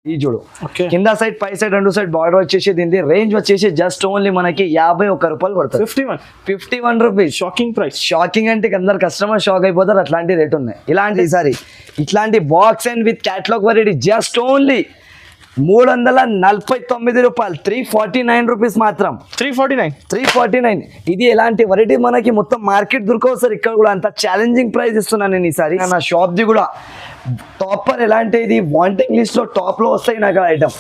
ఈ చూడు కింద సైడ్ పై సైడ్ రెండు సైడ్ బార్డర్ వచ్చేసి దీని రేంజ్ వచ్చేసి జస్ట్ ఓన్లీ మనకి 51 రూపాయలు పడుతుంది. 51 రూపీస్. Shocking price. షాకింగ్ అంటే అందరు కస్టమర్ షాక్ అయిపోతారు, అట్లాంటి రేట్ ఉన్నాయి. ఇలాంటి ఈసారి ఇట్లాంటి box and with catalogue variety just only 349 రూపాయలు. 349 రూపీస్ మాత్రం. 349. ఇది ఎలాంటి వెరైటీ మనకి మొత్తం మార్కెట్ దొరకవు సార్. ఇక్కడ కూడా అంత ఛాలెంజింగ్ ప్రైస్ ఇస్తున్నాను నేను ఈసారి. నా షాప్ ది కూడా టాపర్ ఎలాంటి ఇది వాంటింగ్ లిస్ట్ లో టాప్ లో వస్తాయి నాకు ఐటమ్.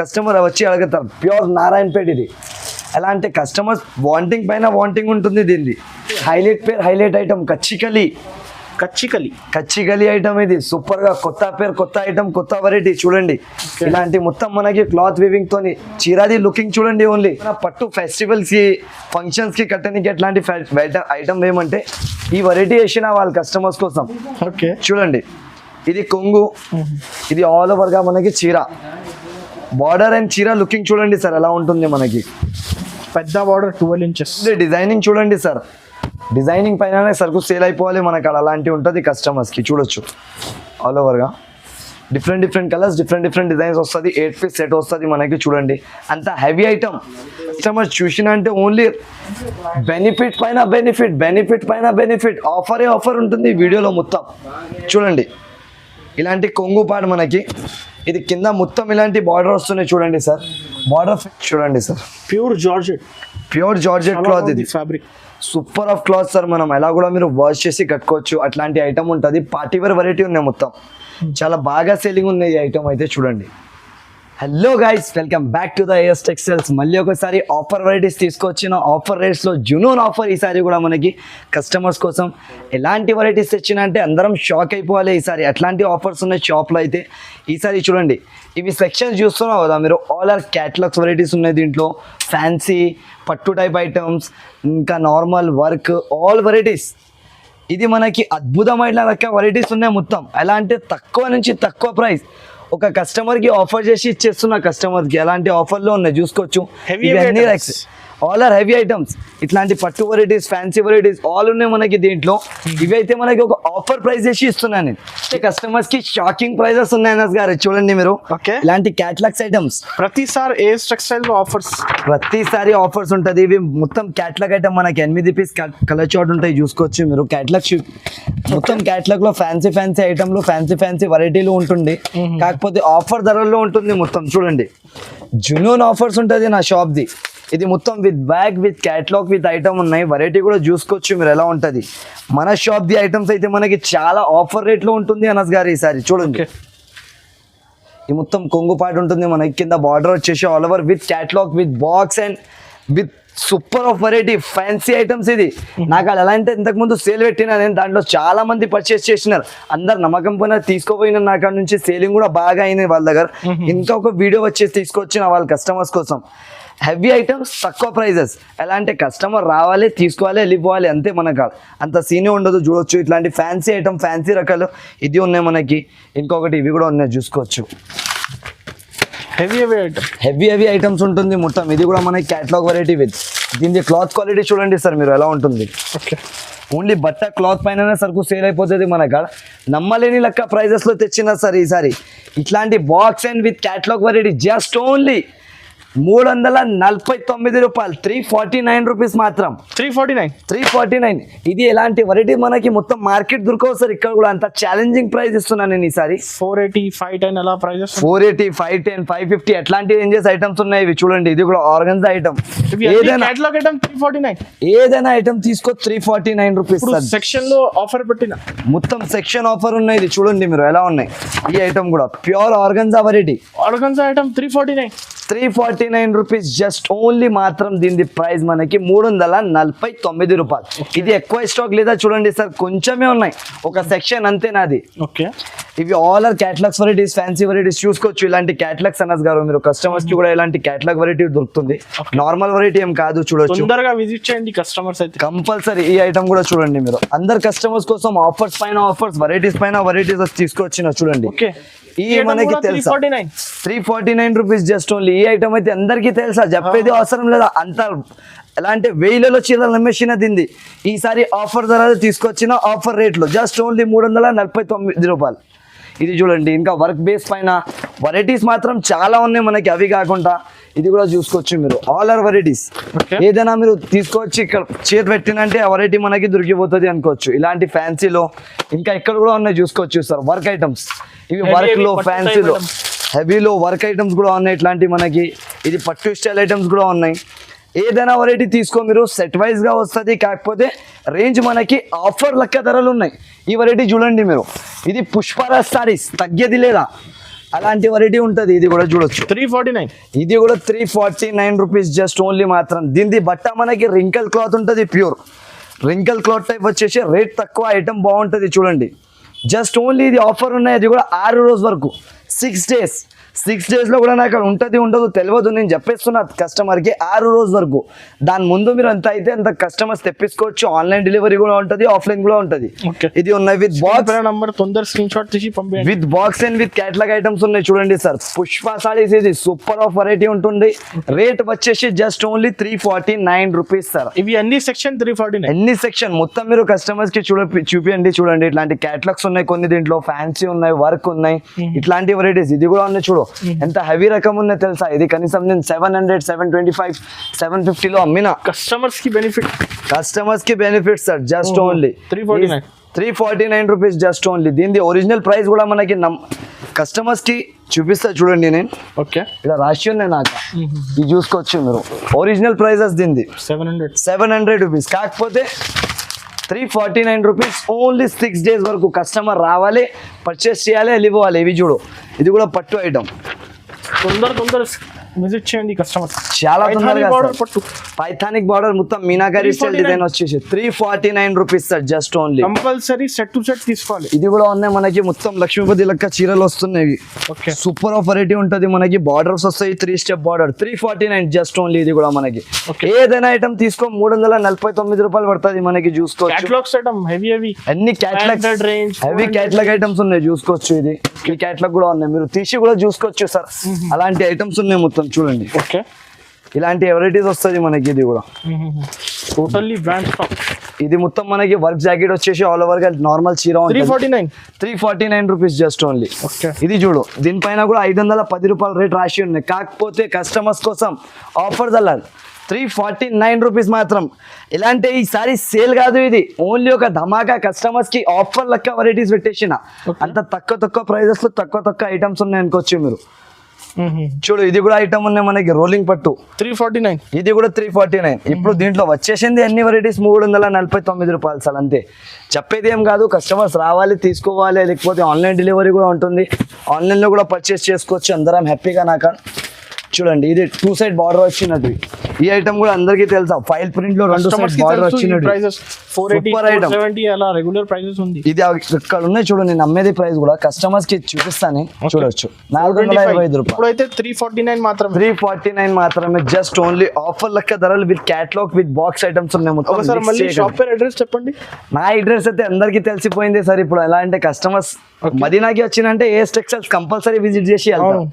కస్టమర్ వచ్చి అడుగుతారు ప్యూర్ నారాయణపేట ఇది. ఎలాంటి కస్టమర్స్ వాంటింగ్ పైన వాంటింగ్ ఉంటుంది దీన్ని. హైలైట్ ఐటమ్ కచ్చికలి ఐటమ్ ఇది. సూపర్ గా కొత్త పేరు, కొత్త ఐటమ్, కొత్త వెరైటీ చూడండి. ఇలాంటి మొత్తం మనకి క్లాత్ వీవింగ్ తోని చీరాది లుకింగ్ చూడండి. ఓన్లీ పట్టు ఫెస్టివల్స్ కి ఫంక్షన్స్ కి కట్టడానికి ఎట్లాంటి ఐటమ్ ఏమంటే ఈ వెరైటీ వేసిన వాళ్ళ కస్టమర్స్ కోసం. చూడండి ఇది కొంగు, ఇది ఆల్ ఓవర్ గా మనకి చీర బార్డర్ అండ్ చీర లుకింగ్ చూడండి సార్ ఎలా ఉంటుంది. మనకి పెద్ద బార్డర్ 12 ఇంచెస్. డిజైనింగ్ చూడండి సార్. డిజైనింగ్ పైన సరుకు సేల్ అయిపోవాలి మనకు, అలాంటివి ఉంటుంది కస్టమర్స్కి. చూడొచ్చు ఆల్ ఓవర్గా డిఫరెంట్ కలర్స్, డిఫరెంట్ డిజైన్స్ వస్తుంది. 8 పీస్ సెట్ వస్తుంది మనకి. చూడండి అంత హెవీ ఐటమ్. కస్టమర్స్ చూసిన అంటే ఓన్లీ బెనిఫిట్ పైన బెనిఫిట్ ఆఫర్ ఉంటుంది వీడియోలో మొత్తం. చూడండి ఇలాంటి కొంగు పాటు మనకి ఇది కింద మొత్తం ఇలాంటి బార్డర్ వస్తున్నాయి చూడండి సార్. బార్డర్ చూడండి సార్. ప్యూర్ జార్జెట్ క్లాత్ ఇది. Fabric super of cloth sir. మనం ఎలా కూడా మీరు వాష్ చేసి కట్టుకోవచ్చు, అట్లాంటి ఐటమ్ ఉంటుంది. పార్టీ వేర్ వెరైటీ ఉన్నాయి మొత్తం. చాలా బాగా సేలింగ్ ఉన్నాయి ఈ ఐటమ్ అయితే. చూడండి hello guys, welcome back to the AS textiles. మళ్ళీ ఒకసారి ఆఫర్ వెరైటీస్ తీసుకొచ్చిన ఆఫర్ రేట్స్లో జునూన్ ఆఫర్ ఈసారి కూడా మనకి కస్టమర్స్ కోసం. ఎలాంటి వెరైటీస్ తెచ్చినా అంటే అందరం షాక్ అయిపోవాలి ఈసారి. అట్లాంటి ఆఫర్స్ ఉన్నాయి షాప్లో అయితే ఈసారి. చూడండి ఇవి సెక్షన్స్ చూస్తున్నావు కదా మీరు, ఆల్ ఆర్ క్యాటలాగ్స్ వెరైటీస్ ఉన్నాయి దీంట్లో. ఫ్యాన్సీ పట్టు టైప్ ఐటమ్స్, ఇంకా నార్మల్ వర్క్, ఆల్ వెరైటీస్. ఇది మనకి అద్భుతమైన రక వెరైటీస్ ఉన్నాయి మొత్తం. ఎలా అంటే తక్కువ నుంచి తక్కువ ప్రైస్ ఒక కస్టమర్కి ఆఫర్ చేసి ఇచ్చేస్తున్నా. కస్టమర్కి ఎలాంటి ఆఫర్లో ఉన్నాయి చూసుకోవచ్చు. All are heavy items. ఇట్లాంటి పట్టు వెరైటీస్, ఫ్యాన్సీ వెరైటీస్ ఆల్ ఉన్నాయి మనకి దీంట్లో. ఇవి అయితే మనకి ఒక ఆఫర్ ప్రైస్ చేసి ఇస్తున్నాను నేను. కస్టమర్స్ కి షాకింగ్ ప్రైజెస్ ఉన్నాయి అన్నస్ గారు. చూడండి మీరు ఇలాంటి క్యాటలాగ్స్ ఐటమ్స్ ప్రతిసారి ఏఎస్ టెక్స్టైల్ ఆఫర్స్, ప్రతిసారి ఆఫర్స్ ఉంటుంది. ఇవి మొత్తం క్యాటలాగ్ ఐటమ్ మనకి 8 పీస్ కలర్ చార్ట్ ఉంటాయి చూసుకోవచ్చు మీరు. క్యాటలాగ్ మొత్తం క్యాటలాగ్ లో ఫ్యాన్సీ ఐటమ్ లో ఫ్యాన్సీ వెరైటీలు ఉంటుంది. కాకపోతే ఆఫర్ ధరల్లో ఉంటుంది మొత్తం. చూడండి జునూన్ ఆఫర్స్ ఉంటుంది నా షాప్ ది. ఇది మొత్తం with bag, with catalogue, with item ఉన్నాయి. వెరైటీ కూడా చూసుకోవచ్చు మీరు ఎలా ఉంటుంది. మన షాప్ ది ఐటమ్స్ అయితే మనకి చాలా ఆఫర్ రేట్లో ఉంటుంది అనస్ గారు ఈసారి. చూడండి ఈ మొత్తం కొంగు పాటు ఉంటుంది మనకి. కింద బార్డర్ వచ్చేసి all over with catalogue, with box and with super of variety fancy items. ఇది నాకు ఎలా అంటే ఇంతకుముందు సేల్ పెట్టినా నేను, దాంట్లో చాలా మంది పర్చేస్ చేసినారు. అందరు నమ్మకం పైన తీసుకోపోయిన నా కాడ నుంచి సేలింగ్ కూడా బాగా అయింది వాళ్ళ దగ్గర. ఇంకా ఒక వీడియో వచ్చేసి తీసుకొచ్చిన వాళ్ళ కస్టమర్స్ కోసం. హెవీ ఐటమ్స్, తక్కువ ప్రైజెస్. ఎలా అంటే కస్టమర్ రావాలి, తీసుకోవాలి, వెళ్ళిపోవాలి అంతే. మనకు అంత సీనే ఉండదు. చూడొచ్చు ఇట్లాంటి ఫ్యాన్సీ ఐటమ్, ఫ్యాన్సీ రకాలు ఇది ఉన్నాయి మనకి. ఇంకొకటి ఇవి కూడా ఉన్నాయి చూసుకోవచ్చు. హెవీ ఐటమ్స్ ఉంటుంది మొత్తం. ఇది కూడా మనకి క్యాటలాగ్ వెరైటీ విత్ దీని క్లాత్ క్వాలిటీ చూడండి సార్ మీరు ఎలా ఉంటుంది. ఓన్లీ బట్ట క్లాత్ పైన సరుకు సేల్ అయిపోతుంది మన కాడ. నమ్మలేని లెక్క ప్రైజెస్లో తెచ్చిన సార్ ఈసారి. ఇట్లాంటి box and with catalogue variety just only 349 రూపాయలు. 349 రూపీస్ మాత్రం. 349. ఇది ఎలాంటి వెరైటీ మనకి మొత్తం మార్కెట్ దొరకవు సార్. ఇక్కడ కూడా అంత ఛాలెంజింగ్ ప్రైస్ ఇస్తున్నాను నేను ఈసారి. 480, 510 అలా ప్రైజెస్. 480, 510, 550 అట్లాంటి రేంజెస్ ఐటమ్స్ ఉన్నాయి. ఇవి చూడండి ఇది కూడా ఆర్గన్జా ఐటమ్. ఏదైనా క్యాటలాగ్ ఐటమ్ 349. ఏదైనా ఐటమ్ తీసుకో 349 రూపీస్. సెక్షన్ లో ఆఫర్ పెట్టిన మొత్తం సెక్షన్ ఆఫర్ ఉన్నాయి. ఇది చూడండి మీరు ఎలా ఉన్నాయి. ఈ ఐటమ్ కూడా pure organza variety. Organza item 349 rupees just only. మాత్రం దీని ప్రైస్ మనకి 349 రూపాయలు. ఇది ఎక్కువ స్టాక్ లేదా చూడండి సార్, కొంచెమే ఉన్నాయి. ఒక సెక్షన్ అంతే నాది. ఇవి all are catalogues varieties, fancy varieties చూసుకోవచ్చు. ఇలాంటి క్యాటలాగ్స్ అనస్ గారు మీరు కస్టమర్స్ కి కూడా ఇలాంటి క్యాటలాగ్ వెరైటీ దొరుకుతుంది. నార్మల్ వెరైటీ ఏం కాదు. చూడొచ్చు, తొందరగా విజిట్ చేయండి కస్టమర్స్ అయితే కంపల్సరీ. ఈ ఐటమ్ కూడా చూడండి మీరు. అందరు కస్టమర్స్ కోసం ఆఫర్స్ పైన ఆఫర్స్, వెరైటీస్ పైన వెరైటీస్ తీసుకొచ్చిన చూడండి. ఈ మనకి తెలుసా 349 రూపీస్ జస్ట్ ఓన్లీ. ఈ ఐటమ్ అయితే అందరికీ తెలుసా, చెప్పేది అవసరం లేదా. అంత ఎలా అంటే 1000లలో చీరలు అమ్మేసిన దీన్ని ఈసారి ఆఫర్ ధరలు తీసుకొచ్చిన ఆఫర్ రేట్లో జస్ట్ ఓన్లీ 349 రూపాయలు. ఇది చూడండి ఇంకా వర్క్ బేస్ పైన వెరైటీస్ మాత్రం చాలా ఉన్నాయి మనకి. అవి కాకుండా ఇది కూడా చూసుకోవచ్చు మీరు, ఆల్ ఆర్ వెరైటీస్. Okay. ఏదైనా మీరు తీసుకోవచ్చు, ఇక్కడ చేతి పెట్టినంటే ఆ వెరైటీ మనకి దొరికిపోతుంది అనుకోవచ్చు. ఇలాంటి ఫ్యాన్సీలో ఇంకా ఇక్కడ కూడా ఉన్నాయి చూసుకోవచ్చు సార్, వర్క్ ఐటమ్స్. ఇవి Heavy, వర్క్ లో, పట్టు ఫ్యాన్సీలో, type హెవీలో వర్క్ ఐటమ్స్ కూడా ఉన్నాయి. ఇట్లాంటి మనకి ఇది పట్టు స్టైల్ ఐటమ్స్ కూడా ఉన్నాయి. ఏదైనా వెరైటీ తీసుకో మీరు, సెట్ వైజ్ గా వస్తుంది. కాకపోతే రేంజ్ మనకి ఆఫర్ లెక్క ధరలు ఉన్నాయి. ఈ వెరైటీ చూడండి మీరు, ఇది పుష్పరాజ్ సారీస్, తగ్గేది లేదా అలాంటి వెరైటీ ఉంటుంది. ఇది కూడా చూడొచ్చు, 349. ఇది కూడా 349 రూపీస్ జస్ట్ ఓన్లీ మాత్రం. దీనిది బట్ట మనకి రింకల్ క్లాత్ ఉంటుంది, ప్యూర్ రింకల్ క్లాత్ టైప్ వచ్చేసి రేట్ తక్కువ, ఐటమ్ బాగుంటుంది చూడండి. జస్ట్ ఓన్లీ ఇది ఆఫర్ ఉన్నాయి. అది కూడా 6 రోజు వరకు, 6 డేస్. 6 డేస్లో కూడా నాకు ఉంటుంది ఉండదు తెలియదు, నేను చెప్పేస్తున్నా కస్టమర్కి 6 రోజు వరకు. దాని ముందు మీరు ఎంత అయితే అంత కస్టమర్స్ తెప్పించుకోవచ్చు. ఆన్లైన్ డెలివరీ కూడా ఉంటుంది, ఆఫ్లైన్ కూడా ఉంటుంది. Okay. ఇది ఉన్నాయి విత్ బాక్స్, నంబర్ తొందర స్క్రీన్ షాట్ తీసి పంపించండి. With box and with catalogue items ఉన్నాయి చూడండి సార్. పుష్ప సారీస్, ఇది సూపర్ ఆఫ్ వెరైటీ ఉంటుంది. రేట్ వచ్చేసి జస్ట్ ఓన్లీ 349 రూపీస్ సార్. ఇవి అన్ని సెక్షన్ 349. ఎన్ని సెక్షన్ మొత్తం మీరు కస్టమర్స్ కి చూపియండి. చూడండి ఇట్లాంటి క్యాటలాగ్స్ ఉన్నాయి కొన్ని, దీంట్లో ఫ్యాన్సీ ఉన్నాయి, వర్క్ ఉన్నాయి, ఇట్లాంటి వెరైటీస్. ఇది కూడా ఉన్నాయి చూడు, ఎంత హెవీ రకం ఉన్నాయి తెలుసా. ఇది కనీసం నేను 700, 725, 750లో అమ్మినా. కస్టమర్స్ కి బెనిఫిట్, కస్టమర్స్ కి benefit sir. Just only 349. 349 rupees just only. దీని ఒరిజినల్ ప్రైస్ కూడా మనకి కస్టమర్స్ కి చూపిస్తా చూడండి. నేను ఓకే, ఇలా రాసి ఉన్నాయి నాకు, ఇది చూసుకోవచ్చు మీరు. ఒరిజినల్ ప్రైజెస్ దీనిది 700. 700 రూపీస్. కాకపోతే 349 రూపీస్ ఓన్లీ. 6 డేస్ వరకు కస్టమర్ రావాలి, పర్చేస్ చేయాలి, వెళ్ళిపోవాలి. ఇవి చూడు, ఇది కూడా పట్టు ఐటమ్. తొందర విజిట్ చేయండి కస్టమర్స్. చాలా తొందరగా బార్డర్ పట్టు, పైథానిక్ బార్డర్ మొత్తం మీనాకారి స్టైల్ డిజైన్ వచ్చేసి 349 rupees sir just only. Compulsory set to set తీసుకోవాలి. ఇది కూడా ఉన్నాయి మనకి, మొత్తం లక్ష్మీపతి లెక్క చీరలు వస్తున్నాయి. ఓకే, సూపర్ ఆఫ్ వెరైటీ ఉంటుంది మనకి. బార్డర్స్ వస్తాయి, 3 స్టెప్ బార్డర్. 349 just only. ఇది కూడా మనకి ఏదైనా ఐటమ్ తీసుకో 349 రూపాయలు పడుతుంది మనకి. చూసుకోవచ్చు క్యాటలాగ్స్ ఐటమ్, హెవీ అన్ని catalogue range, heavy catalogue items ఉన్నాయి చూసుకోవచ్చు. ఇది ఈ క్యాటలాగ్ కూడా ఉన్నాయి, మీరు తీసి కూడా చూసుకోవచ్చు సార్. అలాంటి ఐటమ్స్ ఉన్నాయి మొత్తం చూడండి. ఓకే, ఇలాంటి వెరైటీస్ వస్తుంది మనకి. ఇది కూడా టోటల్లీ బ్రాండ్ స్టాక్. ఇది మొత్తం మనకి వర్క్ జాకెట్ వచ్చేసి ఆల్ ఓవర్ గా నార్మల్ చీర 349. 349 రూపీస్ జస్ట్ ఓన్లీ. ఓకే, ఇది చూడు, దీనిపైన కూడా 510 రూపాయలు రేట్ రాసి ఉన్నాయి. కాకపోతే కస్టమర్స్ కోసం ఆఫర్ అలా 349 రూపీస్ మాత్రం. ఇలాంటి ఈసారి సేల్ కాదు, ఇది ఓన్లీ ఒక ధమాకా. కస్టమర్స్ కి ఆఫర్ లెక్క వెరైటీస్ పెట్టేసిన. అంత తక్కువ ప్రైజెస్ లో తక్కువ ఐటమ్స్ ఉన్నాయి అనుకోవచ్చు మీరు. చూడు, ఇది కూడా ఐటమ్ ఉన్నాయి మనకి, రోలింగ్ పట్టు 349. ఇది కూడా 349. ఇప్పుడు దీంట్లో వచ్చేసింది అన్ని వెరైటీస్ 349 రూపాయలు సార్, అంతే. చెప్పేది ఏం కాదు, కస్టమర్స్ రావాలి, తీసుకోవాలి. లేకపోతే ఆన్లైన్ డెలివరీ కూడా ఉంటుంది, ఆన్లైన్లో కూడా పర్చేస్ చేసుకోవచ్చు. అందరం హ్యాపీగా. నాకు చూడండి, ఇది 2 సైడ్ బార్డర్ వచ్చినది. ఈ ఐటమ్ కూడా అందరికీ తెలుసా, ఫైల్ ప్రింట్ లో 2 సైడ్ బార్డర్ వచ్చినది. Super item. 470 అలా రెగ్యులర్ ప్రైసెస్ ఉంది. ఇది ఇక్కడ ఉన్నాయి చూడండి, నేను అమ్మేది ప్రైస్ కూడా కస్టమర్స్ కి చూపిస్తాను, చూడొచ్చు. 425 రూపాయలు. ఇప్పుడైతే 349 మాత్రమే. 349 మాత్రమే జస్ట్ ఓన్లీ. ఆఫర్ లెక్క ధరలు with catalogue with box items ఉన్నాయి మొత్తం. ఒకసారి మళ్ళీ షాప్ పేరు అడ్రస్ చెప్పండి. నా అడ్రస్ అయితే అందరికీ తెలిసిపోయింది సార్. ఇప్పుడు ఎలా అంటే కస్టమర్స్ మదీనాకి వచ్చినంటే ఏఎస్ టెక్స్టైల్స్ కంపల్సరీ విజిట్ చేసి వెళ్తారు.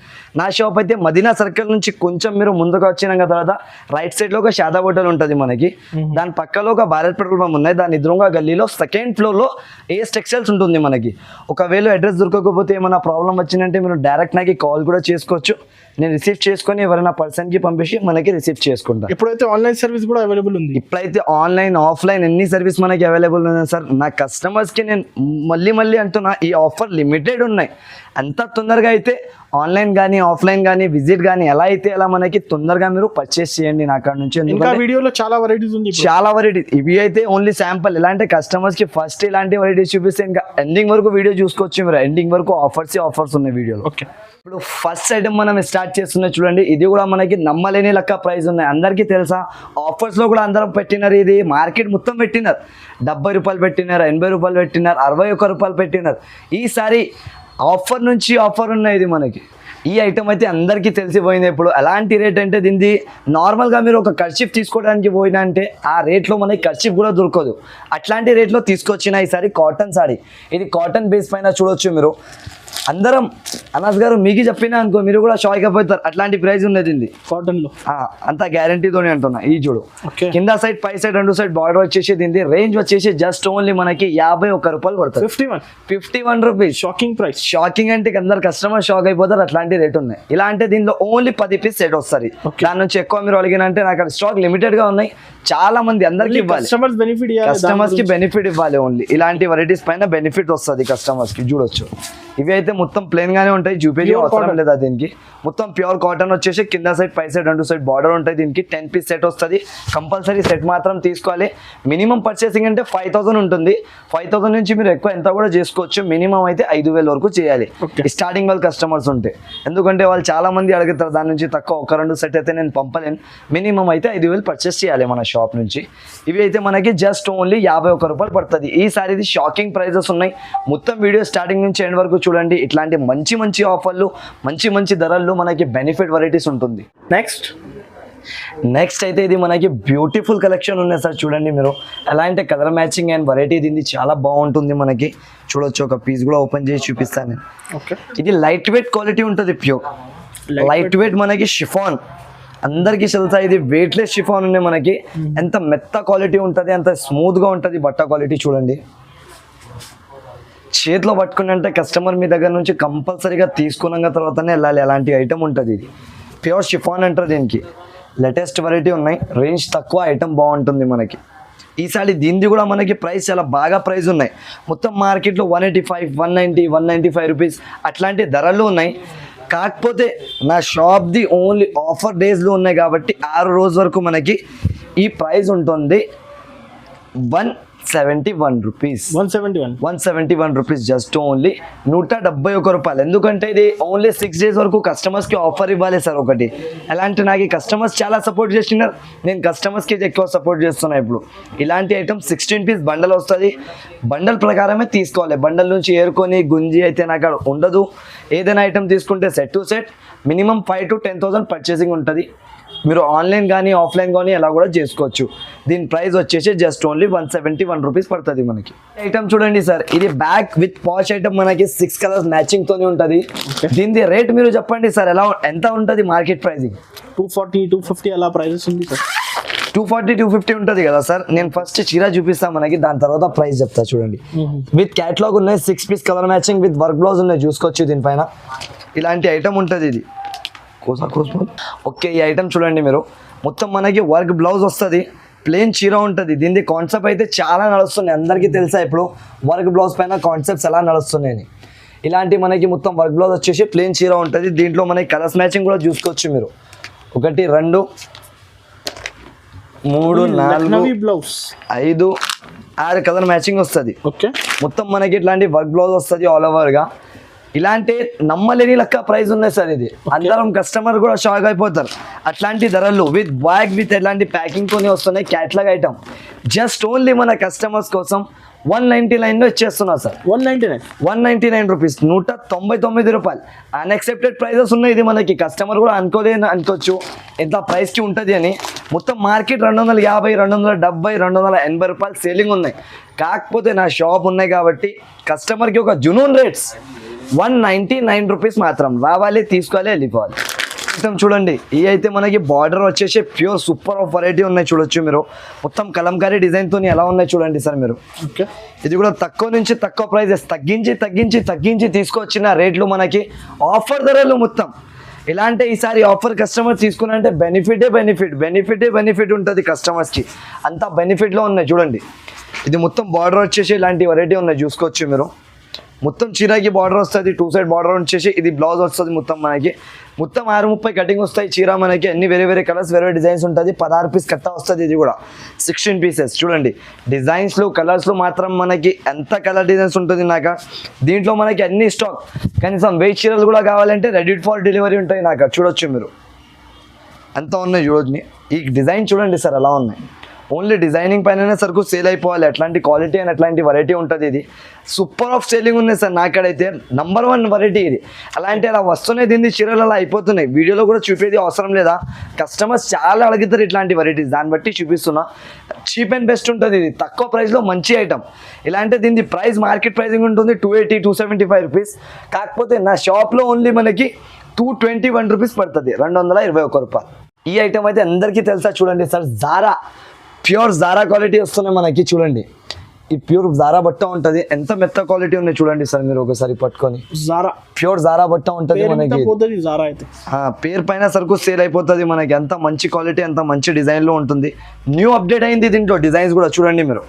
నా షాప్ అయితే మదీనా సర్కిల్ నుంచి కొంచెం మీరు ముందుకు వచ్చినాక తర్వాత రైట్ సైడ్ లో ఒక శాదా హోటల్ ఉంటుంది మనకి. దాని పక్కలో ఒక భారత్ పెట్రోల్ పంప్ ఉన్నాయి. దాని ఎదురుగా గల్లీలో 2nd ఫ్లోర్ లో ఏఎస్ టెక్స్టైల్స్ ఉంటుంది మనకి. ఒకవేళ అడ్రస్ దొరకకపోతే ఏమైనా ప్రాబ్లం వచ్చిందంటే మీరు డైరెక్ట్ నాకు కాల్ కూడా చేసుకోవచ్చు. నేను రిసీవ్ చేసుకొని ఎవరైనా పర్సన్ కి పంపించి మనకి రిసీవ్ చేసుకుంటా. ఇప్పుడైతే ఆన్లైన్ సర్వీస్ కూడా అవైలబుల్ ఉంది. ఇప్పుడైతే ఆన్లైన్ ఆఫ్లైన్ ఎన్ని సర్వీస్ మనకి అవైలబుల్ ఉన్నాయి సార్. నా కస్టమర్స్ కి నేను మళ్ళీ అంటున్నా, ఈ ఆఫర్ లిమిటెడ్ ఉన్నాయి. అంత తొందరగా అయితే ఆన్లైన్ కానీ ఆఫ్లైన్ కానీ విజిట్ కానీ ఎలా అయితే అలా మనకి తొందరగా మీరు పర్చేస్ చేయండి నా కాడ నుంచి. ఇంకా వీడియోలో చాలా వెరైటీస్ ఉంది, చాలా వెరైటీస్. ఇవి అయితే ఓన్లీ శాంపుల్. ఇలాంటి కస్టమర్స్ కి ఫస్ట్ ఇలాంటి వెరైటీస్ చూపిస్తే ఇంకా ఎండింగ్ వరకు వీడియో చూసుకోవచ్చు మీరు. ఎండింగ్ వరకు ఆఫర్స్ ఉన్నాయి వీడియోలో. ఓకే, ఇప్పుడు ఫస్ట్ ఐటమ్ మనం స్టార్ట్ చేస్తున్నా చూడండి. ఇది కూడా మనకి నమ్మలేని లెక్క ప్రైస్ ఉన్నాయి. అందరికీ తెలుసా, ఆఫర్స్ లో కూడా అందరం పెట్టినారు. ఇది మార్కెట్ మొత్తం పెట్టినారు. 70 రూపాయలు పెట్టినారు, 80 రూపాయలు పెట్టినారు, 61 రూపాయలు పెట్టినారు. ఈసారి ఆఫర్ నుంచి ఆఫర్ ఉన్నాయి. ఇది మనకి ఈ ఐటమ్ అయితే అందరికీ తెలిసిపోయింది. ఇప్పుడు ఎలాంటి రేట్ అంటే దీనిది నార్మల్గా మీరు ఒక కర్చీఫ్ తీసుకోవడానికి పోయినా అంటే ఆ రేట్లో మనకి కర్చీఫ్ కూడా దొరకదు. అట్లాంటి రేట్లో తీసుకొచ్చిన ఈసారి కాటన్ సారీ. ఇది కాటన్ బేస్ పైన చూడొచ్చు మీరు. అందరం అనాస్ గారు మీకు చెప్పినా అనుకో మీరు కూడా షాక్ అయిపోతారు, అట్లాంటి ప్రైస్ ఉన్నది ఇది. కాటన్ లో అంత గ్యారంటీతోనే అంటున్నా. ఈ చూడు ఓకే, కింద సైడ్ పై సైడ్ రెండు సైడ్ బార్డర్ వచ్చేసి దీని రేంజ్ వచ్చేసి జస్ట్ ఓన్లీ మనకి 51 రూపాయలు పడుతుంది. 51 రూపీస్. Shocking price. షాకింగ్ అంటే అందరు కస్టమర్ షాక్ అయిపోతారు, అట్లాంటి రేట్ ఉన్నాయి. ఇలా అంటే దీనిలో ఓన్లీ 10 పీస్ సెట్ వస్తుంది. దాని నుంచి ఎక్కువ మీరు అడిగిన అంటే నాకు అక్కడ స్టాక్ లిమిటెడ్ గా ఉన్నాయి, చాలా మంది అందరికి ఇవ్వాలి, కస్టమర్స్ కి బెనిఫిట్ ఇవ్వాలి. ఓన్లీ ఇలాంటి వెరైటీస్ పైన బెనిఫిట్ వస్తుంది కస్టమర్స్ కి. చూడొచ్చు ఇవి అయితే మొత్తం ప్లెయిన్ గానే ఉంటాయి, చూపించే అవసరం లేదా దీనికి. మొత్తం ప్యూర్ కాటన్ వచ్చేసి కింద సైడ్ పై సైడ్ రెండు సైడ్ బార్డర్ ఉంటాయి. దీనికి 10 పీస్ సెట్ వస్తుంది. కంపల్సరీ సెట్ మాత్రం తీసుకోవాలి. మినిమం పర్చేసింగ్ అంటే 5000 ఉంటుంది. 5000 నుంచి మీరు ఎక్కువ ఎంత కూడా చేసుకోవచ్చు. మినిమం అయితే 5000 వరకు చేయాలి స్టార్టింగ్ వాళ్ళు కస్టమర్స్ ఉంటే, ఎందుకంటే వాళ్ళు చాలా మంది అడుగుతారు దాని నుంచి తక్కువ 1-2 సెట్ అయితే నేను పంపలేను. మినిమం అయితే 5000 పర్చేస్ చేయాలి మన షాప్ నుంచి. ఇవి అయితే మనకి జస్ట్ ఓన్లీ 51 రూపాయలు పడుతుంది. ఈసారి ఇది షాకింగ్ ప్రైజెస్ ఉన్నాయి. మొత్తం వీడియో స్టార్టింగ్ నుంచి ఎండ్ వరకు చూడండి. ఇట్లాంటి మంచి మంచి ఆఫర్లు, మంచి మంచి ధరల్లో మనకి బెనిఫిట్ వెరైటీస్ ఉంటుంది. నెక్స్ట్ అయితే ఇది మనకి బ్యూటిఫుల్ కలెక్షన్ ఉన్నాయి సార్. చూడండి మీరు ఎలా అంటే కలర్ మ్యాచింగ్ అండ్ వెరైటీ దీన్ని చాలా బాగుంటుంది. మనకి చూడొచ్చు, ఒక పీస్ కూడా ఓపెన్ చేసి చూపిస్తాను నేను. ఇది లైట్ వెయిట్ క్వాలిటీ ఉంటుంది, ప్యూర్ లైట్ వెయిట్ మనకి షిఫాన్. అందరికీ తెలుసా ఇది వెయిట్లెస్ షిఫాన్ ఉన్నాయి మనకి. ఎంత మెత్త క్వాలిటీ ఉంటుంది, అంత స్మూత్ గా ఉంటుంది బట్ట క్వాలిటీ. చూడండి చేతిలో పట్టుకుని అంటే కస్టమర్ మీ దగ్గర నుంచి కంపల్సరీగా తీసుకున్న తర్వాతనే వెళ్ళాలి. అలాంటి ఐటమ్ ఉంటుంది. ఇది ప్యూర్ షిఫాన్ అంటారు దీనికి. లేటెస్ట్ వెరైటీ ఉన్నాయి, రేంజ్ తక్కువ, ఐటమ్ బాగుంటుంది మనకి. ఈసారి దీనిది కూడా మనకి ప్రైస్ చాలా బాగా ప్రైస్ ఉన్నాయి. మొత్తం మార్కెట్లో 185, 190, 195 రూపీస్ అట్లాంటి ధరలు ఉన్నాయి. కాకపోతే నా షాప్ది ఓన్లీ ఆఫర్ డేస్లో ఉన్నాయి కాబట్టి 6 రోజు వరకు మనకి ఈ ప్రైస్ ఉంటుంది 171 రూపీస్. 171 రూపీస్ జస్ట్ ఓన్లీ 171 రూపాయలు. ఎందుకంటే ఇది ఓన్లీ 6 డేస్ వరకు కస్టమర్స్కి ఆఫర్ ఇవ్వాలి సార్. ఒకటి ఎలాంటి నాకు కస్టమర్స్ చాలా సపోర్ట్ చేస్తున్నారు, నేను కస్టమర్స్కి ఎక్కువ సపోర్ట్ చేస్తున్నా. ఇప్పుడు ఇలాంటి ఐటమ్ 16 పీస్ బండల్ వస్తుంది. బండల్ ప్రకారమే తీసుకోవాలి, బండల్ నుంచి ఏరుకొని గుంజి అయితే నాకు ఉండదు. ఏదైనా ఐటమ్ తీసుకుంటే set to set minimum 5,000 to 10,000 purchasing ఉంటుంది. మీరు ఆన్లైన్ కానీ ఆఫ్లైన్ కానీ ఎలా కూడా చేసుకోవచ్చు. దీని ప్రైస్ వచ్చేసి జస్ట్ ఓన్లీ 171 రూపీస్ పడుతుంది మనకి. ఐటమ్ చూడండి సార్, ఇది బ్యాక్ విత్ పాచ్ ఐటమ్ మనకి 6 కలర్స్ మ్యాచింగ్ తోనే ఉంటుంది. దీని రేట్ మీరు చెప్పండి సార్, ఎంత ఉంటుంది మార్కెట్ ప్రైసింగ్? 240, 250 అలా ప్రైజెస్ ఉంది సార్. 240, 250 ఉంటుంది కదా సార్. నేను ఫస్ట్ చీర చూపిస్తాను మనకి, దాని తర్వాత ప్రైస్ చెప్తా. చూడండి విత్ క్యాట్లాగ్ ఉన్నాయి, 6 piece colour matching with work blouse ఉన్నాయి. చూసుకోవచ్చు దీనిపైన ఇలాంటి ఐటమ్ ఉంటుంది. ఇది ఓకే, ఈ ఐటమ్ చూడండి మీరు, మొత్తం మనకి వర్క్ బ్లౌజ్ వస్తుంది, ప్లెయిన్ చీర ఉంటుంది. దీని కాన్సెప్ట్ అయితే చాలా నడుస్తున్నాయి, అందరికీ తెలుసా ఇప్పుడు వర్క్ బ్లౌజ్ పైన కాన్సెప్ట్స్ ఎలా నడుస్తున్నాయని. ఇలాంటి మనకి మొత్తం వర్క్ బ్లౌజ్ వచ్చేసి ప్లెయిన్ చీర ఉంటుంది. దీంట్లో మనకి కలర్స్ మ్యాచింగ్ కూడా చూసుకోవచ్చు మీరు. 1, 2, 3, 4, 5, 6 కలర్ మ్యాచింగ్ వస్తుంది. మొత్తం మనకి ఇట్లాంటి వర్క్ బ్లౌజ్ వస్తుంది ఆల్ ఓవర్గా. ఇలాంటి నమ్మలేని లెక్క ప్రైస్ ఉన్నాయి సార్. ఇది అందరం కస్టమర్ కూడా షాక్ అయిపోతారు. అట్లాంటి ధరలు విత్ బ్యాగ్ విత్ ఎట్లాంటి ప్యాకింగ్ తోనే వస్తున్నాయి. క్యాట్లాగ్ ఐటమ్ జస్ట్ ఓన్లీ మన కస్టమర్స్ కోసం 199లో ఇచ్చేస్తున్నా సార్. 199 రూపీస్, 199 రూపాయలు. అన్ఎక్సెప్టెడ్ ప్రైజెస్ ఉన్నాయి. ఇది మనకి కస్టమర్ కూడా అనుకోవచ్చు ఎంత ప్రైస్కి ఉంటుంది అని. మొత్తం మార్కెట్ 250, 270, 280 రూపాయలు సేలింగ్ ఉన్నాయి. కాకపోతే నా షాప్ ఉన్నాయి కాబట్టి కస్టమర్కి ఒక జునూన్ రేట్స్ 199 రూపీస్ మాత్రం. రావాలి, తీసుకోవాలి, వెళ్ళిపోవాలి. మొత్తం చూడండి, ఈ అయితే మనకి బార్డర్ వచ్చేసి ప్యూర్ సూపర్ ఆఫ్ వెరైటీ ఉన్నాయి. చూడొచ్చు మీరు, మొత్తం కలంకారీ డిజైన్తో ఎలా ఉన్నాయి చూడండి సార్ మీరు. ఇది కూడా తక్కువ నుంచి తక్కువ ప్రైజెస్ తగ్గించి తీసుకొచ్చిన రేట్లు మనకి ఆఫర్ ధరలు మొత్తం. ఎలా అంటే ఈసారి ఆఫర్ కస్టమర్ తీసుకున్నంటే బెనిఫిట్ ఉంటుంది కస్టమర్స్కి. అంతా బెనిఫిట్లో ఉన్నాయి చూడండి. ఇది మొత్తం బార్డర్ వచ్చేసి ఇలాంటి వెరైటీ ఉన్నాయి, చూసుకోవచ్చు మీరు. మొత్తం చీరకి బార్డర్ వస్తుంది, 2 సైడ్ బార్డర్ వచ్చేసి ఇది బ్లౌజ్ వస్తుంది. మొత్తం మనకి మొత్తం 630 కటింగ్ వస్తాయి. చీర మనకి అన్ని వేరే కలర్స్, వేరే డిజైన్స్ ఉంటుంది. 16 పీస్ కట్ట వస్తుంది. ఇది కూడా 16 పీసెస్. చూడండి డిజైన్స్లు కలర్స్లు మాత్రం మనకి ఎంత కలర్ డిజైన్స్ ఉంటుంది నాకు. దీంట్లో మనకి అన్ని స్టాక్, కనీసం 1000 చీరలు కూడా కావాలంటే రెడీ ఫర్ డెలివరీ ఉంటాయి నాకు. చూడొచ్చు మీరు, అంతా ఉన్నాయి చూడొచ్చు. ఈ డిజైన్ చూడండి సార్ ఎలా ఉన్నాయి. ఓన్లీ డిజైనింగ్ పైననే సరుకు సేల్ అయిపోవాలి, అట్లాంటి క్వాలిటీ అండ్ అట్లాంటి వెరైటీ ఉంటుంది. ఇది సూపర్ ఆఫ్ సేలింగ్ ఉంది సార్, నాకడైతే నంబర్ 1 వెరైటీ ఇది. అలాంటి అలా వస్తున్నాయి, దీన్ని చీరలు అలా అయిపోతున్నాయి. వీడియోలో కూడా చూపేది అవసరం లేదా, కస్టమర్స్ చాలా అడుగుతారు ఇట్లాంటి వెరైటీస్, దాన్ని బట్టి చూపిస్తున్నా. చీప్ అండ్ బెస్ట్ ఉంటుంది ఇది, తక్కువ ప్రైస్లో మంచి ఐటమ్. ఇలాంటి దీని ప్రైస్ మార్కెట్ ప్రైసింగ్ ఉంటుంది 280 275 రూపీస్. కాకపోతే నా షాప్లో ఓన్లీ మనకి 221 రూపీస్ పడుతుంది, 221 రూపాయలు. ఈ ఐటమ్ అయితే అందరికీ తెలుసా, చూడండి sir, Zara pure Zara quality వస్తున్నాయి మనకి. చూడండి ఈ ప్యూర్ జారా బట్ట ఉంటుంది, ఎంత మెత్త క్వాలిటీ ఉన్నాయి చూడండి సార్, మీరు ఒకసారి పట్టుకొని. జారా ప్యూర్ జారా బట్ట ఉంటుంది మనకి. జారా అయితే పేరు పైన సరుకు సేల్ అయిపోతుంది మనకి, అంత మంచి క్వాలిటీ, అంత మంచి డిజైన్ లో ఉంటుంది. న్యూ అప్డేట్ అయింది దీంట్లో డిజైన్స్ కూడా చూడండి మీరు,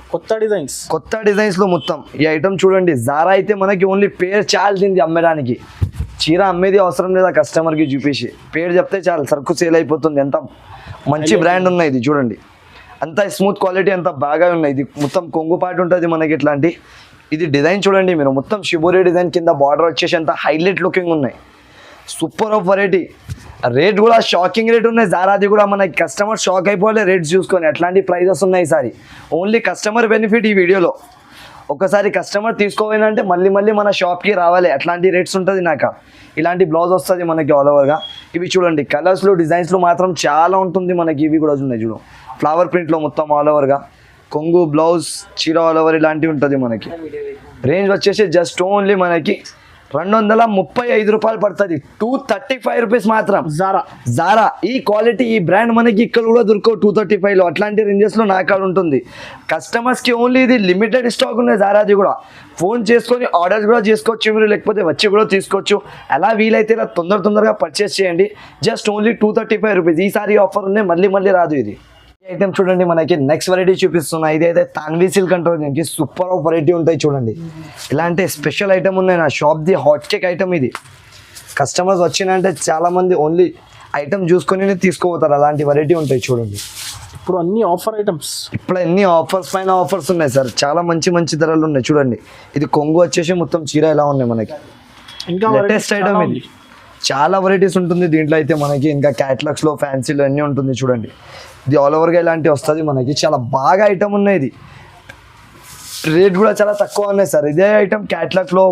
కొత్త డిజైన్స్ లో మొత్తం. ఈ ఐటమ్ చూడండి, జారా అయితే మనకి ఓన్లీ పేరు చాలు దీన్ని అమ్మడానికి, చీర అమ్మేది అవసరం లేదా, కస్టమర్కి చూపించి పేరు చెప్తే చాలు సరుకు సేల్ అయిపోతుంది. ఎంత మంచి బ్రాండ్ ఉన్నాయి ఇది చూడండి, అంత స్మూత్ క్వాలిటీ, అంత బాగా ఉన్నాయి. ఇది మొత్తం కొంగు పాటు ఉంటుంది మనకి ఇట్లాంటి. ఇది డిజైన్ చూడండి మీరు, మొత్తం షిబోరి డిజైన్ కింద బార్డర్ వచ్చేసి అంత హైలైట్ లుకింగ్ ఉన్నాయి. Super of variety. రేట్ కూడా షాకింగ్ రేట్ ఉన్నాయి, జారాది కూడా మనకి కస్టమర్ షాక్ అయిపోవాలి రేట్స్ చూసుకొని, అట్లాంటి ప్రైజెస్ ఉన్నాయి ఈసారి. ఓన్లీ కస్టమర్ బెనిఫిట్ ఈ వీడియోలో. ఒకసారి కస్టమర్ తీసుకోవాలంటే మళ్ళీ మళ్ళీ మన షాప్కి రావాలి, అట్లాంటి రేట్స్ ఉంటుంది నాకు. ఇలాంటి బ్లౌజ్ వస్తుంది మనకి ఆల్ ఓవర్గా. ఇవి చూడండి కలర్స్లో డిజైన్స్లో మాత్రం చాలా ఉంటుంది మనకి. ఇవి కూడా ఉన్నాయి చూడు, ఫ్లవర్ ప్రింట్లో మొత్తం ఆల్ ఓవర్గా, కొంగు బ్లౌజ్ చీర ఆల్ ఓవర్ ఇలాంటివి ఉంటుంది మనకి. రేంజ్ వచ్చేసి జస్ట్ ఓన్లీ మనకి 235 రూపాయలు పడుతుంది, 235 రూపీస్ మాత్రం. జారా ఈ క్వాలిటీ, ఈ బ్రాండ్ మనకి ఇక్కడ కూడా దొరకవు 235లో, అట్లాంటి రేంజెస్లో నా కాడ ఉంటుంది. కస్టమర్స్కి ఓన్లీ ఇది లిమిటెడ్ స్టాక్ ఉన్నాయి జారాది కూడా. ఫోన్ చేసుకొని ఆర్డర్స్ కూడా చేసుకోవచ్చు మీరు, లేకపోతే వచ్చి కూడా తీసుకోవచ్చు. అలా వీలైతే ఇలా తొందరగా పర్చేస్ చేయండి. Just only 235 rupees. ఈసారి ఆఫర్ ఉన్నాయి, మళ్ళీ రాదు ఇది. ఐటమ్ చూడండి మనకి నెక్స్ట్ వెరైటీ చూపిస్తున్నా. ఇదైతే తాన్వీ సిల్క్ అంటారు, దీనికి సూపర్ ఆఫ్ వెరైటీ ఉంటాయి చూడండి. ఇలాంటి స్పెషల్ ఐటమ్ ఉన్నాయి నా షాప్ది, హాట్ కేక్ ఐటమ్ ఇది. కస్టమర్స్ వచ్చినంటే చాలా మంది ఓన్లీ ఐటమ్ చూసుకొని తీసుకోపోతారు, అలాంటి వెరైటీ ఉంటాయి చూడండి. ఇప్పుడు అన్ని ఆఫర్ ఐటమ్స్, ఇప్పుడు అన్ని ఆఫర్స్ పైన ఆఫర్స్ ఉన్నాయి సార్, చాలా మంచి ధరలు ఉన్నాయి చూడండి. ఇది కొంగు వచ్చేసి మొత్తం చీర ఎలా ఉన్నాయి మనకి, ఇంకా లేటెస్ట్ ఐటమ్ ఇది. చాలా వెరైటీస్ ఉంటుంది దీంట్లో అయితే మనకి, ఇంకా క్యాటలాగ్స్లో ఫ్యాన్సీలో అన్నీ ఉంటుంది చూడండి. ఇది ఆల్ ఓవర్గా ఇలాంటివి వస్తుంది మనకి, చాలా బాగా ఐటమ్ ఉన్నాయి. ఇది రేట్ కూడా చాలా తక్కువ ఉన్నాయి సార్. ఇదే ఐటమ్ క్యాటలాగ్లో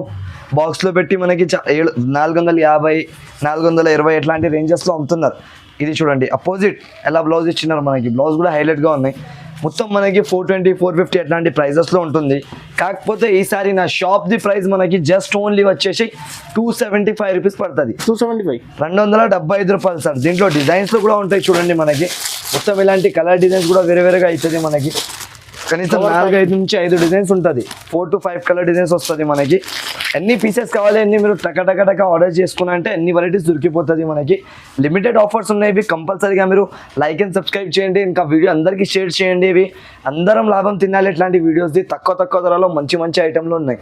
బాక్స్లో పెట్టి మనకి 450 420 ఇట్లాంటి రేంజెస్లో అమ్ముతున్నారు. ఇది చూడండి అపోజిట్ ఎలా బ్లౌజ్ ఇచ్చినారు మనకి, బ్లౌజ్ కూడా హైలైట్గా ఉన్నాయి. మొత్తం మనకి 420 450 అట్లాంటి ప్రైజెస్లో ఉంటుంది. కాకపోతే ఈసారి నా షాప్ది ప్రైస్ మనకి జస్ట్ ఓన్లీ వచ్చేసి 275 రూపీస్ పడుతుంది, 275 రూపాయలు సార్. దీంట్లో డిజైన్స్లో కూడా ఉంటాయి చూడండి మనకి, మొత్తం ఇలాంటి కలర్ డిజైన్స్ కూడా వేరేగా అవుతుంది మనకి. కనీసం 4-5 నుంచి 5 డిజైన్స్ ఉంటుంది, 4 to 5 కలర్ డిజైన్స్ వస్తుంది మనకి. ఎన్ని పీసెస్ కావాలి అన్ని మీరు టక ఆర్డర్ చేసుకున్నా అంటే అన్ని వెరైటీస్ దొరికిపోతుంది మనకి. లిమిటెడ్ ఆఫర్స్ ఉన్నాయి, ఇవి కంపల్సరీగా మీరు లైక్ అండ్ సబ్స్క్రైబ్ చేయండి. ఇంకా వీడియో అందరికీ షేర్ చేయండి. ఇవి అందరం లాభం తినాలి ఇట్లాంటి వీడియోస్ది, తక్కువ ధరలో మంచి ఐటెంలు ఉన్నాయి.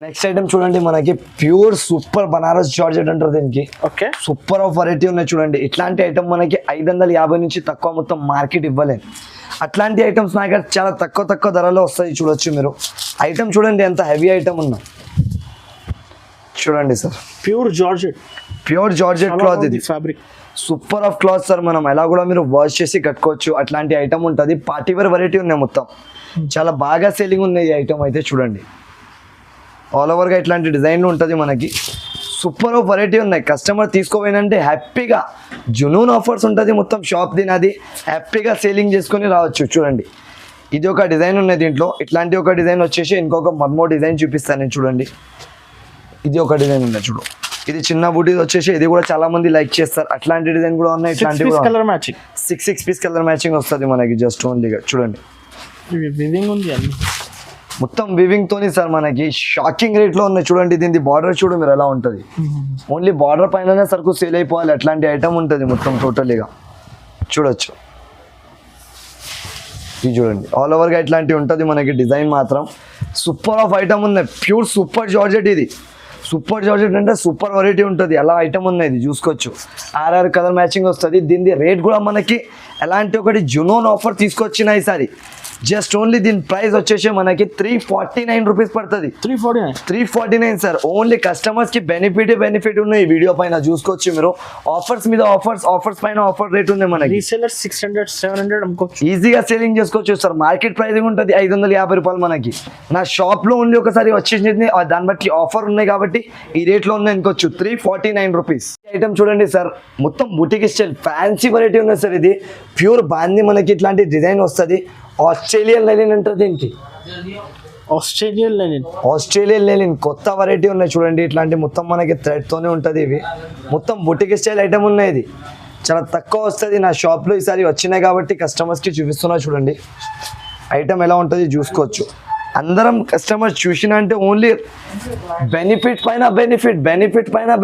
నెక్స్ట్ ఐటమ్ చూడండి మనకి ప్యూర్ సూపర్ బనారస్ జార్జెట్ అంటారు దీనికి. ఓకే, సూపర్ ఆఫ్ వెరైటీ ఉన్నాయి చూడండి. ఇట్లాంటి ఐటమ్ మనకి 550 నుంచి తక్కువ మొత్తం మార్కెట్ ఇవ్వలేదు. అట్లాంటి ఐటమ్స్ నాకు చాలా తక్కువ ధరలో వస్తాయి చూడొచ్చు మీరు. ఐటమ్ చూడండి ఎంత హెవీ ఐటమ్ ఉన్నా చూడండి సార్. ప్యూర్ జార్జెట్ క్లాత్ ఇది, fabric super of cloth sir. మనం ఎలా కూడా మీరు వాష్ చేసి కట్టుకోవచ్చు, అట్లాంటి ఐటమ్ ఉంటుంది. పార్టీవేర్ వెరైటీ ఉన్నాయి మొత్తం, చాలా బాగా సేలింగ్ ఉన్నాయి ఈ ఐటమ్ అయితే చూడండి. ఆల్ ఓవర్గా ఇట్లాంటి డిజైన్లు ఉంటుంది మనకి, సూపర్ ఆఫ్ వెరైటీ ఉన్నాయి. కస్టమర్ తీసుకోపోయినంటే హ్యాపీగా జునూన్ ఆఫర్స్ ఉంటుంది మొత్తం షాప్ తినది, హ్యాపీగా సేలింగ్ చేసుకొని రావచ్చు చూడండి. ఇది ఒక డిజైన్ ఉన్నాయి దీంట్లో, ఇట్లాంటి ఒక డిజైన్ వచ్చేసి ఇంకొక మర్మో డిజైన్ చూపిస్తాను నేను చూడండి. ఇది ఒక డిజైన్ ఉన్నాయి చూడు, ఇది చిన్న బూటీ వచ్చేసి ఇది కూడా చాలా మంది లైక్ చేస్తారు. అట్లాంటి డిజైన్ కూడా ఉన్నాయి, ఇట్లాంటి colour matching 6 piece colour matching వస్తుంది మనకి జస్ట్ ఓన్లీగా చూడండి. మొత్తం వివింగ్ తోని సార్ మనకి షాకింగ్ రేట్ లో ఉన్నాయి చూడండి. దీని బార్డర్ చూడు మీరు ఎలా ఉంటుంది, ఓన్లీ బార్డర్ పైననే సరుకు సేల్ అయిపోవాలి, అట్లాంటి ఐటమ్ ఉంటుంది మొత్తం టోటల్గా చూడొచ్చు. ఇది చూడండి ఆల్ ఓవర్గా ఇట్లాంటివి ఉంటుంది మనకి. డిజైన్ మాత్రం సూపర్ ఆఫ్ ఐటమ్ ఉన్నాయి, ప్యూర్ సూపర్ జార్జెట్. ఇది సూపర్ జార్జెట్ అంటే సూపర్ వెరైటీ ఉంటుంది, అలా ఐటమ్ ఉన్నాయి. ఇది చూసుకోవచ్చు, 6 కలర్ మ్యాచింగ్ వస్తుంది. దీని రేట్ కూడా మనకి ఎలాంటి ఒకటి జునోన్ ఆఫర్ తీసుకొచ్చిన ఈసారి జస్ట్ ఓన్లీ దీని ప్రైస్ వచ్చేసి మనకి 349 రూపీస్ పడుతుంది. 349. 349 సార్. ఓన్లీ కస్టమర్స్ కి బెనిఫిట్ ఉన్నాయి. ఈ వీడియో పైన చూసుకోవచ్చు మీరు. ఆఫర్స్ మీద ఆఫర్స్ పైన ఆఫర్ రేట్ ఉంది మనకి. రీసెలర్ 600 700 అమ్ముకోవచ్చు. ఈజీగా సేలింగ్ చేసుకోవచ్చు సార్. మార్కెట్ ప్రైసింగ్ ఉంటుంది 550 రూపాయలు మనకి. నా షాప్ లో ఓన్లీ ఒకసారి వచ్చేసింది, దాన్ని బట్టి ఆఫర్ ఉన్నాయి కాబట్టి ఈ రేట్ లో ఉంది అనుకోవచ్చు. 349 రూపీస్. ఐటమ్ చూడండి సార్, మొత్తం బుటిక్ స్టైల్ ఫ్యాన్సీ వెరైటీ ఉంది సార్. ఇది ప్యూర్ బాంది మనకి ఇట్లాంటి డిజైన్ వస్తుంది. ఆస్ట్రేలియన్ లెనిన్ అంటారు దీనికి. ఆస్ట్రేలియన్ లెనిన్ కొత్త వెరైటీ ఉన్నాయి చూడండి. ఇట్లాంటి మొత్తం మనకి థ్రెడ్ తోనే ఉంటుంది. ఇవి మొత్తం బుటిక్ స్టైల్ ఐటమ్ ఉన్నాయి. ఇది చాలా తక్కువ వస్తుంది. నా షాప్లో ఈసారి వచ్చినాయి కాబట్టి కస్టమర్స్కి చూపిస్తున్నా చూడండి. ఐటమ్ ఎలా ఉంటుంది చూసుకోవచ్చు. అందరం కస్టమర్స్ చూసిన అంటే ఓన్లీ బెనిఫిట్ పైన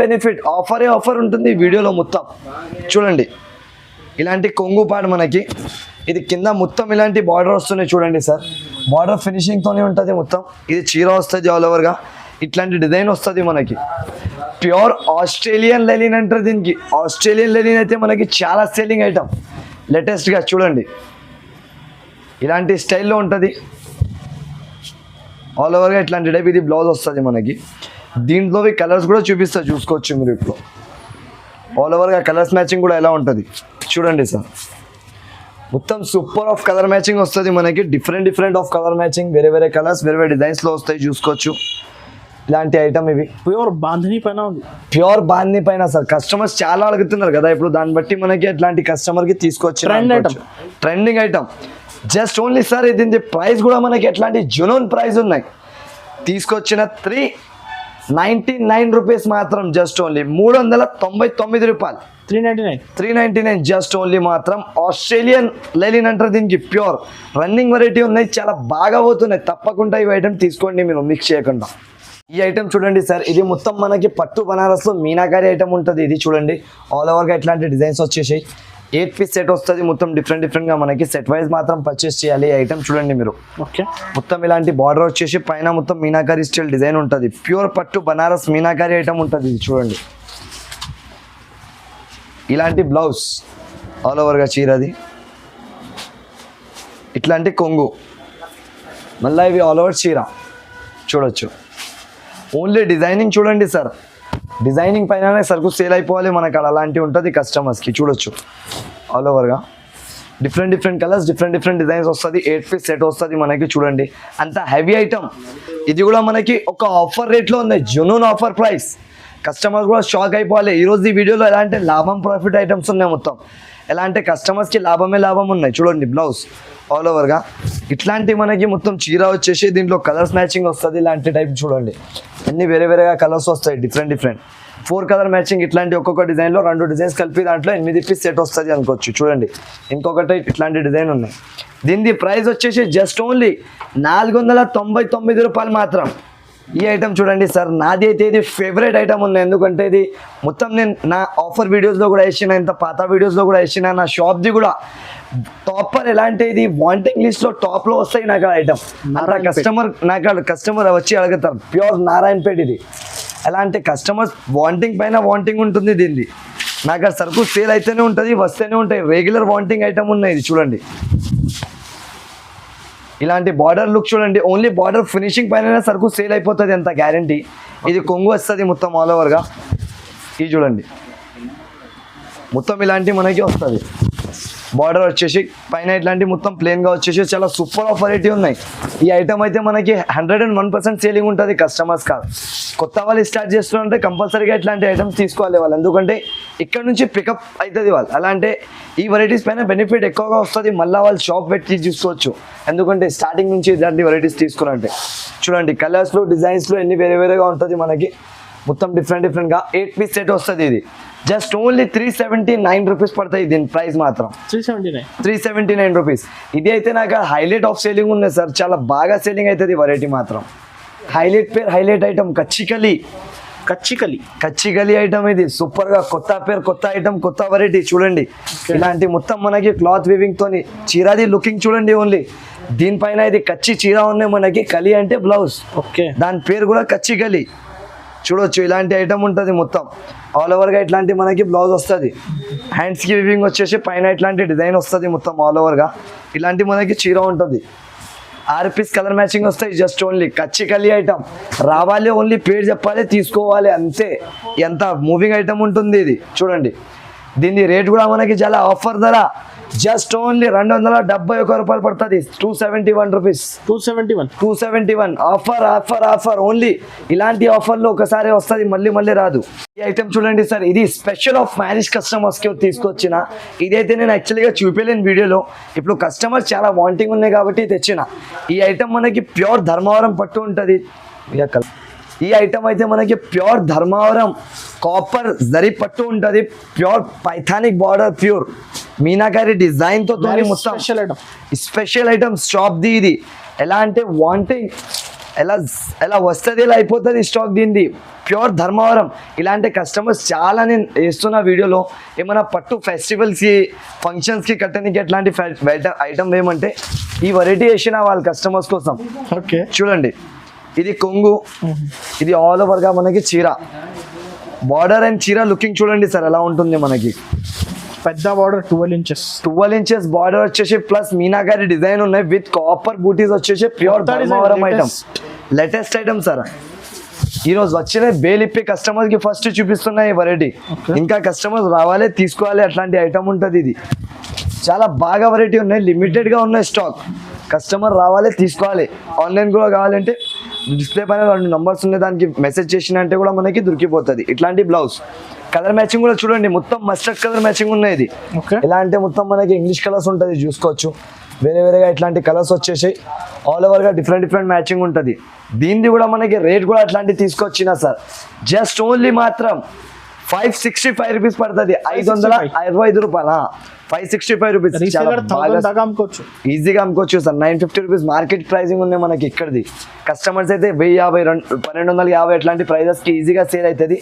బెనిఫిట్ ఆఫర్ ఉంటుంది వీడియోలో మొత్తం చూడండి. ఇలాంటి కొంగు పాడు మనకి. ఇది కింద మొత్తం ఇలాంటి బార్డర్ వస్తున్నాయి చూడండి సార్. బార్డర్ ఫినిషింగ్తోనే ఉంటుంది మొత్తం. ఇది చీర వస్తుంది ఆల్ ఓవర్గా. ఇట్లాంటి డిజైన్ వస్తుంది మనకి. ప్యూర్ ఆస్ట్రేలియన్ లెనిన్ అంటారు దీనికి. ఆస్ట్రేలియన్ లెనిన్ అయితే మనకి చాలా సేలింగ్ ఐటమ్. లేటెస్ట్గా చూడండి ఇలాంటి స్టైల్లో ఉంటుంది ఆల్ ఓవర్గా. ఇట్లాంటి టైప్ ఇది బ్లౌజ్ వస్తుంది మనకి. దీంట్లో కలర్స్ కూడా చూసుకోవచ్చు మీరు. ఇప్పుడు ఆల్ ఓవర్గా కలర్స్ మ్యాచింగ్ కూడా ఎలా ఉంటుంది చూడండి సార్. మొత్తం సూపర్ ఆఫ్ కలర్ మ్యాచింగ్ వస్తుంది మనకి. డిఫరెంట్ ఆఫ్ కలర్ మ్యాచింగ్, వేరే కలర్స్ వేరే డిజైన్స్లో వస్తాయి చూసుకోవచ్చు. ఇలాంటి ఐటమ్ ఇవి ప్యూర్ బాంధిని పైన ఉంది. ప్యూర్ బాంధిని పైన సార్. కస్టమర్స్ చాలా అడుగుతున్నారు కదా ఇప్పుడు, దాన్ని బట్టి మనకి అట్లాంటి కస్టమర్కి తీసుకొచ్చి trending item. Just only sir ఇది ప్రైస్ కూడా మనకి ఎట్లాంటి జెన్యూన్ ప్రైస్ ఉన్నాయి. తీసుకొచ్చిన 399 రూపీస్ మాత్రం. జస్ట్ ఓన్లీ 399 రూపాయలు. 399 జస్ట్ ఓన్లీ మాత్రం. ఆస్ట్రేలియన్ లెనిన్ అంటారు దీనికి. ప్యూర్ రన్నింగ్ వెరైటీ ఉన్నాయి, చాలా బాగా పోతున్నాయి. తప్పకుండా ఈ ఐటమ్ తీసుకోండి మీరు మిక్స్ చేయకుండా. ఈ ఐటమ్ చూడండి సార్, ఇది మొత్తం మనకి పట్టు బనారస్లో మీనాకారి ఐటమ్ ఉంటుంది. ఇది చూడండి ఆల్ ఓవర్గా ఇట్లాంటి డిజైన్స్ వచ్చేసాయి. 8 పీస్ సెట్ వస్తుంది మొత్తం. డిఫరెంట్గా మనకి సెట్ వైజ్ మాత్రం పర్చేస్ చేయాలి. ఈ ఐటమ్ చూడండి మీరు. ఓకే, మొత్తం ఇలాంటి బార్డర్ వచ్చేసి పైన మొత్తం మీనాకారి స్టైల్ డిజైన్ ఉంటుంది. ప్యూర్ పట్టు బనారస్ మీనాకారి ఐటమ్ ఉంటుంది. ఇది చూడండి ఇలాంటి బ్లౌజ్ ఆల్ ఓవర్గా చీరది. ఇట్లాంటి కొంగు మళ్ళీ ఇవి ఆల్ ఓవర్ చీర చూడొచ్చు. ఓన్లీ డిజైనింగ్ చూడండి సార్. డిజైనింగ్ పైననే సరుకు సేల్ అయిపోవాలి మనకు. అలాంటివి ఉంటుంది కస్టమర్స్కి. చూడొచ్చు ఆల్ ఓవర్గా డిఫరెంట్ కలర్స్ డిఫరెంట్ డిజైన్స్ వస్తుంది. 8 పీస్ సెట్ వస్తుంది మనకి. చూడండి అంత హెవీ ఐటమ్. ఇది కూడా మనకి ఒక ఆఫర్ రేట్లో ఉంది. Genuine offer price. కస్టమర్స్ కూడా షాక్ అయిపోవాలి. ఈరోజు ఈ వీడియోలో ఎలా అంటే లాభం ప్రాఫిట్ ఐటమ్స్ ఉన్నాయి మొత్తం. ఎలా అంటే కస్టమర్స్కి లాభం ఉన్నాయి. చూడండి బ్లౌజ్ ఆల్ ఓవర్గా ఇట్లాంటి మనకి మొత్తం చీర వచ్చేసి దీంట్లో కలర్స్ మ్యాచింగ్ వస్తుంది. ఇలాంటి టైప్ చూడండి అన్ని వేరేగా కలర్స్ వస్తాయి. Different 4 colour matching. ఇట్లాంటి ఒక్కొక్క డిజైన్లో 2 డిజైన్స్ కలిపి దాంట్లో 8 పీస్ సెట్ వస్తుంది అనుకోవచ్చు. చూడండి ఇంకొకటి ఇట్లాంటి డిజైన్ ఉన్నాయి. దీని ప్రైస్ వచ్చేసి జస్ట్ ఓన్లీ 499 రూపాయలు మాత్రం. ఈ ఐటమ్ చూడండి సార్, నాది అయితే ఇది ఫేవరెట్ ఐటమ్ ఉంది. ఎందుకంటే ఇది మొత్తం నేను నా ఆఫర్ వీడియోస్లో కూడా వేసిన, ఇంత పాత వీడియోస్లో కూడా వేసిన. నా షాప్ది కూడా టాపర్. ఎలా అంటే ఇది వాంటింగ్ లిస్ట్లో టాప్లో వస్తాయి నాకు ఐటమ్. కస్టమర్ వచ్చి అడుగుతారు. ప్యూర్ నారాయణపేట ఇది. ఎలా అంటే కస్టమర్స్ వాంటింగ్ ఉంటుంది దీన్ని. నాకు ఆ సరుకు సేల్ అయితేనే ఉంటుంది, వస్తేనే ఉంటాయి. రెగ్యులర్ వాంటింగ్ ఐటమ్ ఉన్నాయి. ఇది చూడండి ఇలాంటి బార్డర్ లుక్ చూడండి. ఓన్లీ బార్డర్ ఫినిషింగ్ పైన సరుకు సేల్ అయిపోతుంది అంత గ్యారంటీ. ఇది కొంగు వస్తుంది మొత్తం ఆల్ ఓవర్గా. ఇది చూడండి మొత్తం ఇలాంటి మనకి వస్తుంది. బార్డర్ వచ్చేసి పైన ఇట్లాంటి మొత్తం ప్లెయిన్గా వచ్చేసి చాలా సూపర్ ఆఫ్ వెరైటీ ఉన్నాయి. ఈ ఐటమ్ అయితే మనకి 101% సేలింగ్ ఉంటుంది కస్టమర్స్ కాదు. కొత్త వాళ్ళు స్టార్ట్ చేస్తున్నారంటే కంపల్సరీగా ఇట్లాంటి ఐటమ్స్ తీసుకోవాలి వాళ్ళు. ఎందుకంటే ఇక్కడ నుంచి పికప్ అవుతుంది వాళ్ళు. అలా అంటే ఈ వెరైటీస్ పైన బెనిఫిట్ ఎక్కువగా వస్తుంది. మళ్ళీ వాళ్ళు షాప్ పెట్టి చూసుకోవచ్చు. ఎందుకంటే స్టార్టింగ్ నుంచి ఇలాంటి వెరైటీస్ తీసుకున్నారంటే చూడండి కలర్స్లో డిజైన్స్లో ఎన్ని వేరేగా ఉంటుంది మనకి. మొత్తం డిఫరెంట్గా 8 పీస్ సెట్ వస్తుంది. ఇది జస్ట్ ఓన్లీ 379 రూపీస్ పడతాయి. దీని ప్రైస్ మాత్రం 379 రూపీస్. ఇది అయితే నాకు హైలైట్ ఆఫ్ సేలింగ్ ఉంది సార్. చాలా బాగా సేలింగ్ అవుతుంది వెరైటీ మాత్రం. హైలైట్ ఐటమ్ కచ్చికలి ఐటమ్. ఇది సూపర్గా కొత్త ఐటమ్ కొత్త వెరైటీ చూడండి. ఇలాంటి మొత్తం మనకి క్లాత్ వీవింగ్ తోని చీరాది లుకింగ్ చూడండి. ఓన్లీ దీనిపైన ఇది కచ్చి చీర ఉన్నాయి మనకి. కలి అంటే బ్లౌజ్. ఓకే, దాని పేరు కూడా కచ్చికలి. చూడొచ్చు ఇలాంటి ఐటమ్ ఉంటుంది మొత్తం ఆల్ ఓవర్గా ఇట్లాంటి మనకి బ్లౌజ్ వస్తుంది హ్యాండ్స్కి వివింగ్ వచ్చేసి పైన ఇట్లాంటి డిజైన్ వస్తుంది మొత్తం ఆల్ ఓవర్గా ఇలాంటి మనకి చీర ఉంటుంది 6 పీస్ కలర్ మ్యాచింగ్ వస్తాయి జస్ట్ ఓన్లీ కచ్చి ఐటమ్ రావాలి ఓన్లీ పేరు చెప్పాలి తీసుకోవాలి అంతే ఎంత మూవింగ్ ఐటమ్ ఉంటుంది ఇది చూడండి దీని రేట్ కూడా మనకి చాలా ఆఫర్ ధర జస్ట్ ఓన్లీ 271 రూపాయలు పడుతుంది 271 రూపీస్ 271 ఆఫర్ ఓన్లీ ఇలాంటి ఆఫర్లో ఒకసారి వస్తుంది మళ్ళీ రాదు ఈ ఐటమ్ చూడండి సార్ ఇది స్పెషల్ ఆఫ్ మ్యారేజ్ కస్టమర్స్కి తీసుకొచ్చిన ఇదైతే నేను యాక్చువల్గా చూపించలేను వీడియోలో ఇప్పుడు కస్టమర్స్ చాలా వాంటింగ్ ఉన్నాయి కాబట్టి తెచ్చిన ఈ ఐటమ్ మనకి ప్యూర్ ధర్మవరం పట్టు ఉంటుంది ఈ ఐటమ్ అయితే మనకి ప్యూర్ ధర్మవరం కాపర్ జరీ పట్టు ఉంటుంది ప్యూర్ పైథానిక్ బార్డర్ ప్యూర్ మీనాకారి డిజైన్తో మొత్తం స్పెషల్ ఐటమ్ షాప్ది ఇది ఎలా అంటే వాంటింగ్ ఎలా వస్తుంది ఇలా అయిపోతుంది స్టాక్ దీనిది ప్యూర్ ధర్మవరం ఇలాంటి కస్టమర్స్ చాలా నేను వేస్తున్న వీడియోలో ఏమైనా పట్టు ఫెస్టివల్స్కి ఫంక్షన్స్కి కట్టడానికి ఎట్లాంటి ఐటమ్ ఏమంటే ఈ వెరైటీ వేసిన వాళ్ళ కస్టమర్స్ కోసం ఓకే చూడండి ఇది కొంగు ఇది ఆల్ ఓవర్గా మనకి చీర బార్డర్ అండ్ చీర లుకింగ్ చూడండి సార్ ఎలా ఉంటుంది మనకి పెద్ద బార్డర్ 12 ఇంచెస్ బార్డర్ వచ్చేసి ప్లస్ మీనాకారి డిజైన్ ఉన్నాయి విత్ కాపర్ బూటీస్ వచ్చేసి pure Dharmavaram item latest item sir ఈరోజు వచ్చిన బేలిప్పి కస్టమర్కి ఫస్ట్ చూపిస్తున్నాయి ఈ వెరైటీ ఇంకా కస్టమర్స్ రావాలి తీసుకోవాలి అట్లాంటి ఐటమ్ ఉంటుంది ఇది చాలా బాగా వెరైటీ ఉన్నాయి లిమిటెడ్గా ఉన్నాయి స్టాక్ కస్టమర్ రావాలి తీసుకోవాలి ఆన్లైన్ కూడా కావాలంటే డిస్ప్లే పైన 2 నంబర్స్ ఉన్నాయి దానికి మెసేజ్ చేసినంటే కూడా మనకి దొరికిపోతుంది ఇట్లాంటి బ్లౌజ్ కలర్ మ్యాచింగ్ కూడా చూడండి మొత్తం మస్టర్డ్ కలర్ మ్యాచింగ్ ఉన్నాయి ఇది ఎలా అంటే మొత్తం మనకి ఇంగ్లీష్ కలర్స్ ఉంటుంది చూసుకోవచ్చు వేరేగా ఇట్లాంటి కలర్స్ వచ్చేసి ఆల్ ఓవర్గా డిఫరెంట్ మ్యాచింగ్ ఉంటుంది దీనిది కూడా మనకి రేట్ కూడా అట్లాంటి తీసుకొచ్చిన సార్ జస్ట్ ఓన్లీ మాత్రం 565 రూపీస్ పడుతుంది 525 రూపాయలు 565 రూపీస్ ఈజీగా అమ్ముకోవచ్చు సార్ 950 రూపీస్ మార్కెట్ ప్రైసింగ్ ఉన్నాయి మనకి ఇక్కడిది కస్టమర్స్ అయితే 1050 1250 ఇట్లాంటి ప్రైజెస్కి ఈజీగా సేల్ అవుతుంది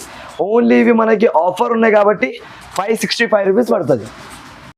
ఓన్లీ ఇవి మనకి ఆఫర్ ఉన్నాయి కాబట్టి 565 రూపీస్ పడుతుంది